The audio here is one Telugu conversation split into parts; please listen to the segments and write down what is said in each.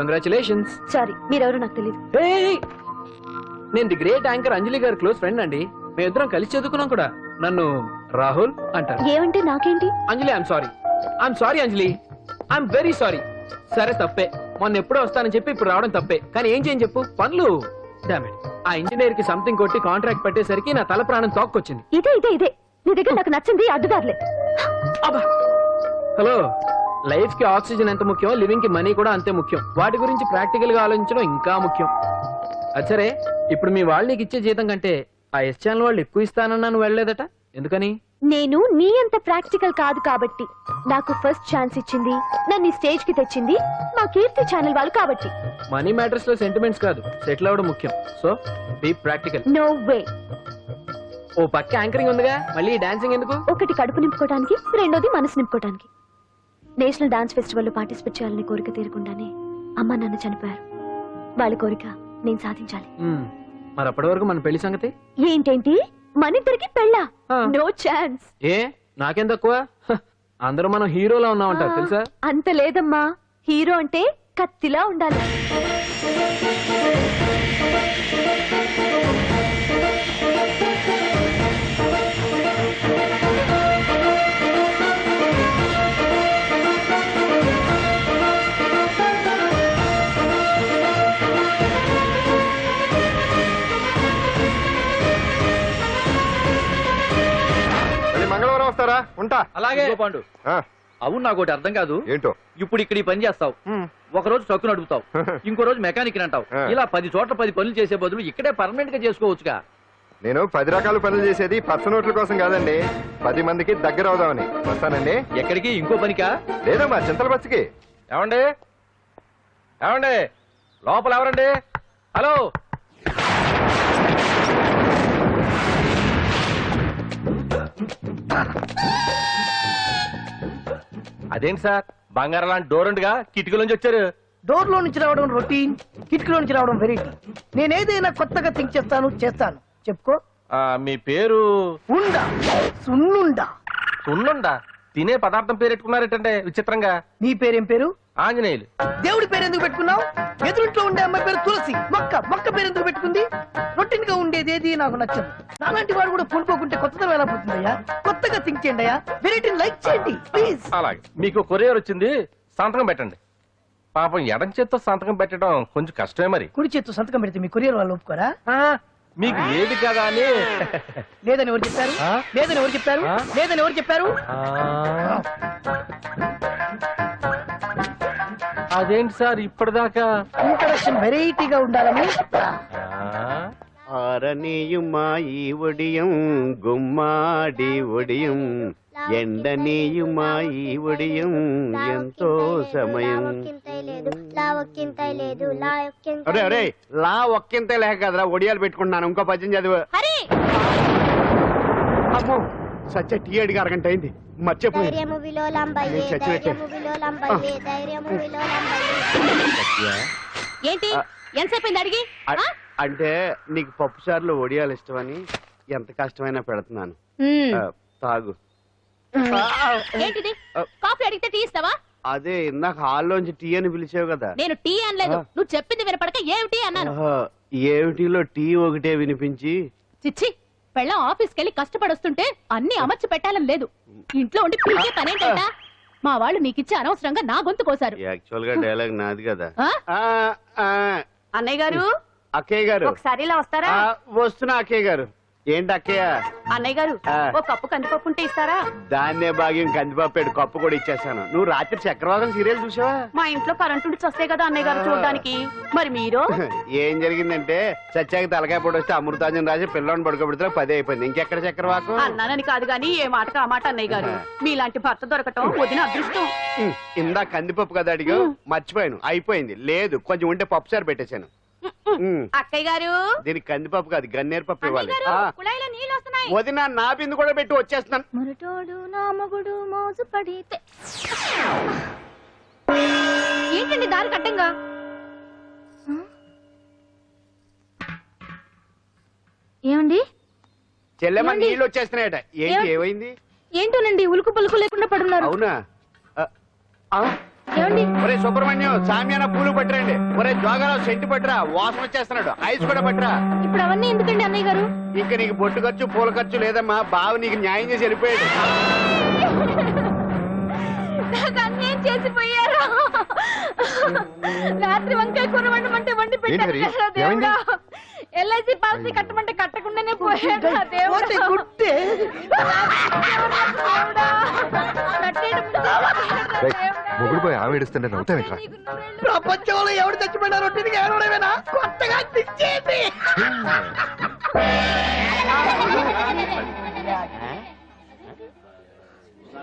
కంగ్రాచులేషన్స్. సారీ, మీరెవరో నాకు తెలియదు. నేను ది గ్రేట్ యాంకర్ అంజలి గారి క్లోజ్ ఫ్రెండ్ అండి. మేమిద్దరం కలిసి చదువుకున్నాం కూడా. నన్ను రాహుల్ అంటారు. ఏమంటే నాకేంటి? Anjali I'm sorry Anjali, I'm very sorry. సరే తప్పే, మొన్న ఎప్పుడో వస్తానని చెప్పి ఇప్పుడు రావడం తప్పే. కానీ ఏం చేయని చెప్పు, పనులు. ఆ ఇంజనీర్ కి సంథింగ్ కొట్టి కాంట్రాక్ట్ పెట్టేసరికి నా తల ప్రాణం తోక్కొచ్చింది. ఇదే నీ దగ్గర నాకు నచ్చింది అడ్డుదారులే. హలో, లైఫ్ కి ఆక్సిజన్ ఎంత ముఖ్యం, లివింగ్ కి మనీ కూడా అంతే ముఖ్యం. వాటి గురించి ప్రాక్టికల్ గా ఆలోచించడం ఇంకా ముఖ్యం. అచ్చరే, ఇప్పుడు మీ వాళ్ళు నీకు ఇచ్చే జీతం కంటే ఆ ఎస్ ఛానల్ వాళ్ళు ఎక్కువ ఇస్తానన్నా నువ్వు వెళ్ళలేదట, ఎందుకని? నేను నీ అంత ప్రాక్టికల్ కాదు కాబట్టి. నాకు ఫస్ట్ ఛాన్స్ ఇచ్చింది, నన్ను స్టేజ్ కి తెచ్చింది మా కీర్తి ఛానల్ వాళ్ళు కాబట్టి. మనీ మ్యాటర్స్ లో సెంటిమెంట్స్ కాదు, సెటిల్ అవ్వడం ముఖ్యం. So be practical. No way. ఓ పక్క యాంకరింగ్ ఉందిగా, మళ్ళీ డాన్సింగ్ ఎందుకు? ఒకటి కడుపు నింపుకోవడానికి, రెండోది మనసు నింపుకోవడానికి. నేషనల్ డాన్స్ ఫెస్టివల్ లో పార్టిసిపేట్ చేయాలని కోరిక తీరకుండానే అమ్మ నాన్న చనిపోయారు. వాళ్ళ కోరిక నేను సాధించాలి. మరి అప్పటి వరకు మన పెళ్లి సంగతి ఏంటేంటి? మన ఇద్దరికి పెళ్ళా? No chance. ఏ నాకేం తక్కువ? అందరూ మనం హీరోలా ఉన్నామంటారు తెలుసా? అంత లేదమ్మా, హీరో అంటే కత్తిలా ఉండాలి. మంగళవారం వస్తారా? ఉంటా. అలాగే పాండు. అవును, నాకు ఒకటి అర్థం కాదు. ఏంటో? ఇప్పుడు ఇక్కడ ఈ పని చేస్తావు, ఒక రోజు ట్రక్కు నడుపుతావు, ఇంకో రోజు మెకానిక్ అంటావు. ఇలా 10 చోట్ల 10 పనులు చేసే బదులు ఇక్కడే పర్మనెంట్ గా చేసుకోవచ్చుగా. నేను 10 రకాల పనులు చేసేది పర్సన్ నోట్ల కోసం కాదండి, 10 మందికి దగ్గర అవుదామని. వస్తానండి. ఎక్కడికి? ఇంకో పనికా? లేదమ్మా, చింతల బస్సుకి. ఏమండి ఏమండి, లోపల ఎవరండి? హలో, అదేంటి సార్, బంగారం లాంటి డోర్ ఉండగా కిటికీలోంచి వచ్చారు? డోర్ లో నుంచి రావడం రొటీన్, కిటికీలో నుంచి రావడం వెరైటీ. నేనేదైనా కొత్తగా థింక్ చేస్తాను. చెప్పుకో. మీ పేరు? ఉండా, సున్నుండా. సున్నుండా? తినే పదార్థం పేరు పెట్టుకున్నారేటంటే విచిత్రంగా. నీ పేరేం పేరు? ఆంజనేయులు. దేవుడి పేరు ఎందుకు పెట్టుకున్నావు? ఎదురింట్లో ఉండే అమ్మాయి పేరు తులసి. మొక్క పేరు ఎందుకు పెట్టుకుంది? రొటీన్ గా ఉండేది ఏది నాకు నచ్చదు. నాలాంటి వాడు కూడా పూనుకోకుంటే కొత్తదనం ఎలా పోతుందయ్యా? కొత్తగా థింక్ చేయండి అయ్యా, వెరైటీని లైక్ చేయండి ప్లీజ్. అలాగే. మీకు కొరియర్ వచ్చింది, సంతకం పెట్టండి. పాపం ఎడం చేత్తో సంతకం పెట్టడం కొంచెం కష్టమే. మరి కుడి చేత్తు సంతకం పెడితే మీ కొరియర్ వాళ్ళు ఒప్పుకోరా? మీకు ఏది కదా అని. లేదని ఎవరు చెప్పారు? లేదని ఎవరు చెప్పారు? అదేంటి సార్ ఇప్పటిదాకా ఇంట్రడక్షన్ వెరైటీగా ఉండాలని. ఆరనీయుమాయి ఒడియం గుమ్మాడి ఒడియం ఎండనీయుమాయి ఒడియం ఎంతో సమయం. అరే అరే, లా ఒక్కింతే లేక కదరా ఒడియాలు పెట్టుకుంటున్నాను. ఇంకో పద్యం చదువు. అమ్మో, సత్య టీ అడిగి అరగంట అయింది. మర్చిపోయి ఏంటి ఎంతసేపు అడిగి? అంటే నీకు పప్పు సార్లు ఒడియాలు ఇష్టమని ఎంత కష్టమైనా పెడుతున్నాను. తాగు. ఏంటిది? కాఫీ అడిగితే టీ ఇస్తావా? అదే ఇందాక హాల్లోంచి టీ అని పిలిచావు కదా. నేను టీ అనలేదు, నువ్వు చెప్పింది వినపడక ఏమిటి అన్నాను. ఏమిటిలో టీ ఒకటే వినిపించి. చిచ్చి, పెళ్ళం ఆఫీస్కి వెళ్ళి కష్టపడొస్తుంటే అన్ని అమర్చి పెట్టాలని లేదు. ఇంట్లో ఉండి పీకే పనేంటంట? మా వాళ్ళు నీకిచ్చి అనవసరంగా నా గొంతు కోసారు. యాక్చువల్ గా డైలాగ్ నాది కదా. అన్నయ్య గారు, అక్కయ్య గారు ఒకసారి ఇలా వస్తారా? వస్తున్నా అక్కయ్య గారు. ఏంటి అక్కయ్య? అన్నయ్య గారు, ఓ కప్పు కందిపప్పు ఉంటే ఇస్తారా? దాన్నే భాగ్యం కందిపప్పు కప్పు కూడా ఇచ్చేసాను. నువ్వు రాత్రి చక్రవాదం సీరియల్ చూసావా? మా ఇంట్లో కరెంటు ఉండి వస్తే కదా అన్నయ్య గారు చూడడానికి. మరి మీరు? ఏం జరిగిందంటే సత్యాకి తలకాయ పొడి వస్తే అమృతాంజన్ రాజు పిల్లని పడుకోబెడితే 10 అయిపోయింది. ఇంకెక్కడ చక్రవాకం? అన్నానని కాదు గాని ఏ మాటకు ఆ మాట అన్నయ్య గారు. మీలాంటి భర్త దొరకటం వదిన అదృష్టం. ఇందా కందిపప్పు కదా అడిగా, మర్చిపోయాను. అయిపోయింది. లేదు, కొంచెం ఉంటే పప్పు సార్ పెట్టేశాను. అక్కయ్య గారు, దీనికి కందిపప్పు కాదు గన్నేరు పప్పు ఇవ్వాలి. వదిన నా బిందు కూడా పెట్టి వచ్చేస్తున్నాను. మురటోడు నా మగుడు మోజు పడితే. ఏంటండి దారి కట్టంగా? ఏమండి? చెల్లెమ్మ నీళ్ళు వచ్చేస్తున్నాయట. ఏంటి ఏమైంది? ఏంటోనండి, ఉలుకు పలుకు లేకుండా పడున్నారు. అవునా? ఏమండి ఒరే సుబ్రహ్మణ్యం సామ్యాన పూలు పట్టరండి. ఒరే జోగారావు సెంటు పట్టరా, వాసన వచ్చేస్తున్నాడు. ఐస్ కూడా పట్టరా. ఇప్పుడు అవన్నీ ఎందుకండి అన్నయ్య గారు? ఇంకా నీకు బొట్టు ఖర్చు పూల ఖర్చు లేదమ్మా. బావ నీకు న్యాయం చేసి వెళ్ళిపోయాడు. నాకు అన్యాయం చేసిపోయారు. రాత్రి వంకాయ కూర వండమంటే వండి పెట్టారు ఏంటి కదా హరి? ఏమైంది? దేవుడా. ఎల్ఐసి పాలసీ కట్టమంటే కట్టకుండానే పోయాడు ఆ దేవుడా. పోతే గుట్టే. దేవుడా. కట్టేయడం దేవుడా. మొగుడు పోయి ఆమె ఏడుస్తుంటే నవ్వుతావేంట్రా? నీకు నువ్వెళ్ళు. ప్రపంచంలో ఎవరు చచ్చిపోయినా రొట్టెని ఏడవడమేనా? కొత్తగా తెచ్చేది.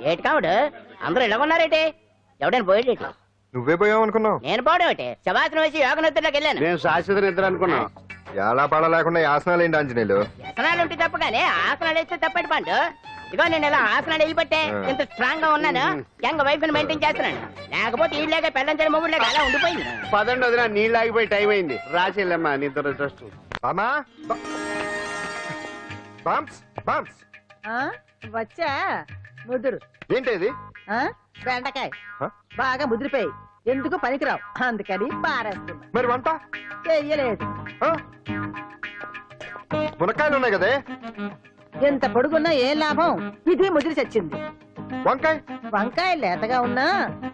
ఏటి కావుడు అందరూ ఇలా ఉన్నారేటి? ఎవడైనా పోయేటి? నువ్వే పోయావు అనుకున్నావు. నేను పోవడం ఏంటి? శవాసనం వేసి యోగ నిద్రలోకి వెళ్ళాను. నేను శాశ్వత నిద్ర అనుకున్నాం. ఎలా పడ లేకుండా యాసనాలు ఏంటి ఆంజనేయులు? వ్యసనాలు ఉంటే తప్ప కానీ ఆసనాలు వేస్తే తప్పటి పండు. ఇదిగో నేను ఇలా ఆసనాలు వేయబట్టే ఇంత స్ట్రాంగ్ గా ఉన్నాను. యంగ్ వైఫ్ ని మెయింటైన్ చేస్తున్నాను. లేకపోతే ఈ లేక పెళ్ళంచని మొగుడు లేక అలా ఉండిపోయింది. పదండి వదిన, నీళ్ళు ఆగిపోయి టైం అయింది. రాసి వెళ్ళమ్మా నిద్ర ట్రస్ట్. బామా బాంప్స్ బాంప్స్ వచ్చా ముదురు ఏంటి ఇది? బెండకాయ ఆ? బాగా ముదిరిపోయి ఎందుకు పనికిరావు అందుకని పారేస్తున్నా. మరి వంట చెయ్యలేదు. ఆ? మునక్కాయలు ఉన్నాయి కదే. ఎంత పొడుగున్నా ఏం లాభం? ఇది ముదిరి చచ్చింది. వంకాయ వంకాయ లేతగా ఉన్నా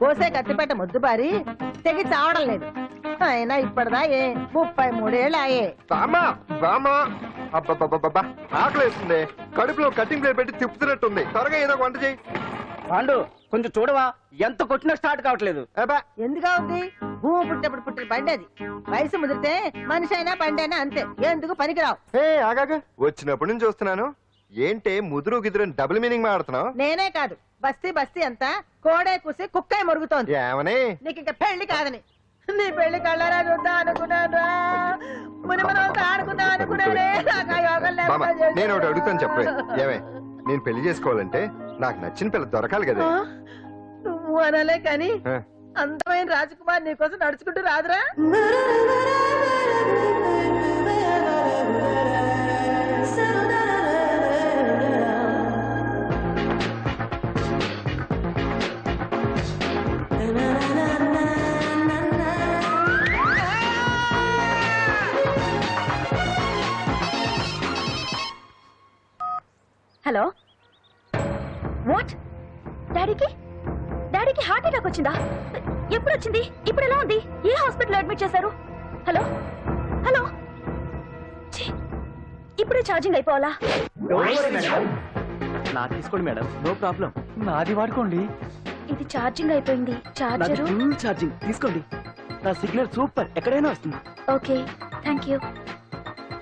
కోసే కత్తిపేట ముద్దుబారి తెగి చావడం లేదు. అయినా ఇప్పటిదా 33 ఏళ్ళు ఆయే. బామా బామా అబ్బబ్బబ్బబ్బా ఆకలేస్తుంది. కడుపులో కటింగ్ ప్లేట్ పెట్టి తిప్పుతున్నట్టుంది. త్వరగా ఏదో ఒక వంట చేయి. పాండు కొంచెం చూడవా, ఎంత కొట్టినా స్టార్ట్ కావట్లేదు. అబ్బా ఎందుగా ఉంది? భూమి పుట్టినప్పుడు పుట్టిన బండి అది. వయసు ముదిరితే మనిషి అయినా బండి అయినా అంతే. ఎందుకు పనికిరావు. ఏ ఆగాగా, వచ్చినప్పటి నుంచి చూస్తున్నాను. ఏంటే ముదురు గిదురు డబుల్ మీనింగ్ మాడుతున్నావు? నేనే కాదు బస్తీ బస్తీ అంతా కోడే కూసి కుక్కాయ మరుగుతోంది. ఏమని? నీకు ఇంకా పెళ్లి కాదని. నీ పెళ్లి కళ్ళారా చూద్దాం అనుకున్నాను. మునిమనంతా ఆడుకుందాం అనుకున్నానే. నాకు ఆ యోగం బామా లేకుండా నేను ఒకటి చేశాడు. అడుగుతాను చెప్పే. ఏమే, నేను పెళ్లి చేసుకోవాలంటే నాకు నచ్చిన పిల్ల దొరకాలి కదా. ఆ? నువ్వు అనలే కాని ఆ. అందమైన రాజకుమార్ నీకోసం నడుచుకుంటూ రాదురా. Hello what? డాడీకి హార్ట్ అటాక్ వచ్చిందా? ఎప్పుడు వచ్చింది? ఇప్పుడు ఎలా ఉంది? ఏ హాస్పిటల్ అడ్మిట్ చేశారు? హలో హలో ఛీ, ఇప్పుడే ఛార్జింగ్ అయిపోవాలా? నా తీసుకోండి మేడం, నో ప్రాబ్లం. నాది వాడుకోండి. ఇది ఛార్జింగ్ అయిపోయింది. చార్జరు ఫుల్ ఛార్జింగ్ తీసుకోండి. నా సిగ్నల్ సూపర్, ఎక్కడైనా వస్తుంది. Okay thank you.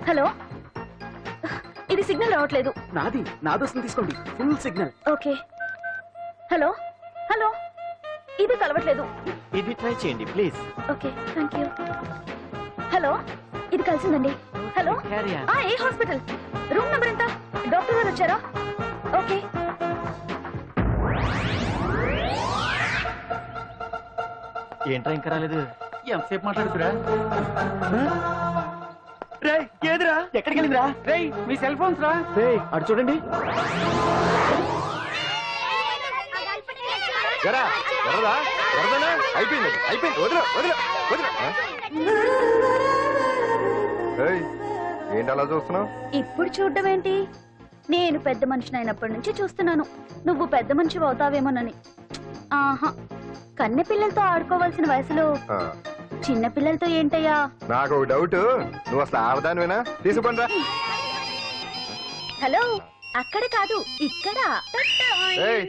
హలో ఇది సిగ్నల్ రావట్లేదు. నాది వస్తుంది, తీసుకోండి. Full signal. Okay hello hello ఇది కలవట్లేదు. ఇది ట్రై చేయండి please. Okay thank you. Hello ఇది కలిసిందండి. Hello Carry on. ఏ హాస్పిటల్? రూమ్ నెంబర్ ఎంత? డాక్టర్ గారు వచ్చారా? ఓకే ఏంట్రా ఇంకా రాలేదు? ఎంతసేపు మాట్లాడుతురా? రే ఏదిరా? ఎక్కడికి వెళ్ళిందిరా? రే మీ సెల్ ఫోన్స్ రా. రే అటు చూడండి. ఎరా ఎర్రదా ఎర్రదనా? అయిపోయింది అయిపోయింది. వదిలే వదిలే వదిలే. ఏయ్, ఏంటి అలా చూస్తున్నావు? ఇప్పుడు చూడడం ఏంటి? నేను పెద్ద మనిషిని అయినప్పటి నుంచి చూస్తున్నాను. నువ్వు పెద్ద మనిషి అవుతావేమోనని. ఆహా, కన్నె పిల్లలతో ఆడుకోవాల్సిన వయసులో చిన్న పిల్లలతో ఏంటయ్యా? నాకు ఒక డౌట్, నువ్వు అసలు ఆడదానివేనా? తీసుకుంటా. హలో అక్కడ కాదు ఇక్కడ. ఏయ్,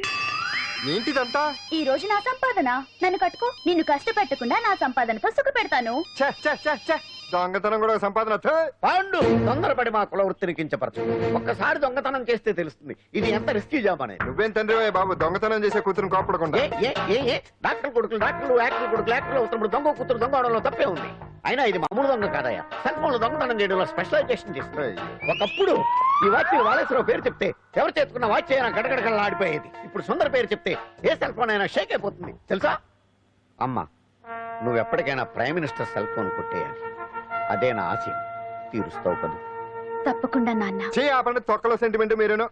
ఏంటిదంతా? ఈ రోజు నా సంపాదన. నన్ను కట్టుకో. నిన్ను కష్టపెట్టకుండా నా సంపాదనతో సుఖ పెడతాను. ఛే, ఛే, ఛే, ఛే. దొంగతనం కూడా ఒక సంపాదన. థూ. పాండు తొందరపడి మా కుల వృత్తిని కించపరచు. ఒక్కసారి దొంగతనం చేస్తే తెలుస్తుంది ఇది ఎంత రిస్కీ జాబ్ అనేది. నువ్వేం తండ్రివే బాబు, దొంగతనం చేసే కూతురు కోపడకుండా. డాక్టర్ కొడుకులు డాక్టర్లు, యాక్టర్ కొడుకులు యాక్టర్లు అవుతున్నప్పుడు దొంగ కూతురు దొంగ అవడంలో తప్పే ఉంది. అయినా ఇది మామూలు దొంగ కాదయ్యా. సెల్ ఫోన్ దొంగతనం చేయడంలో స్పెషలైజేషన్ చేస్తుంది. ఒకప్పుడు ఈ వాచ్ వాలేశ్వరరావు పేరు చెప్తే ఎవరు చేతుకున్న వాచ్ అయినా గడగడగడలా ఆడిపోయేది. ఇప్పుడు సుందర పేరు చెప్తే ఏ సెల్ ఫోన్ అయినా షేక్ అయిపోతుంది తెలుసా? అమ్మా, నువ్వు ఎప్పటికైనా ప్రైమ్ మినిస్టర్ సెల్ ఫోన్ కొట్టేయాలి. అదే నా ఆశయం. తీరుస్తావు కదా? తప్పకుండా నాన్న. చే ఆపండి తొక్కలో సెంటిమెంట్. మీరేను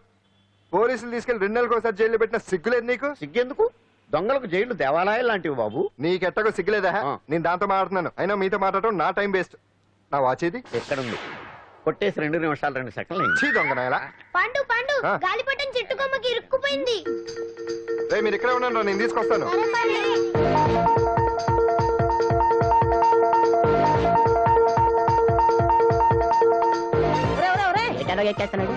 పోలీసులు తీసుకెళ్లి 2 నెలలకు ఒకసారి జైల్లో పెట్టిన సిగ్గులేదు నీకు? సిగ్గెందుకు? దొంగలకు జైలు దేవాలయాలు లాంటివి బాబు. నీకెట్టకు సిగ్గులేదా? ఆ. నేను దాంతో మాట్లాడుతున్నాను, అయినా మీతో మాట్లాడటం నా టైం వేస్ట్. నా వాచ్ ఇది ఎక్కడుంది? కొట్టేసి 2 నిమిషాలు 2 సెకండ్లు అయింది. చీ దొంగ నాయలా. పండు పండు ఆ. గాలిపటం చెట్టు కొమ్మకి ఇరుక్కుపోయింది. రేయ్, మీరు ఇక్కడే ఉండండి, నేను తీసుకొస్తాను. ఒరే, ఒరే, ఒరే. ఎక్కడో ఎక్కేస్తున్నాడు.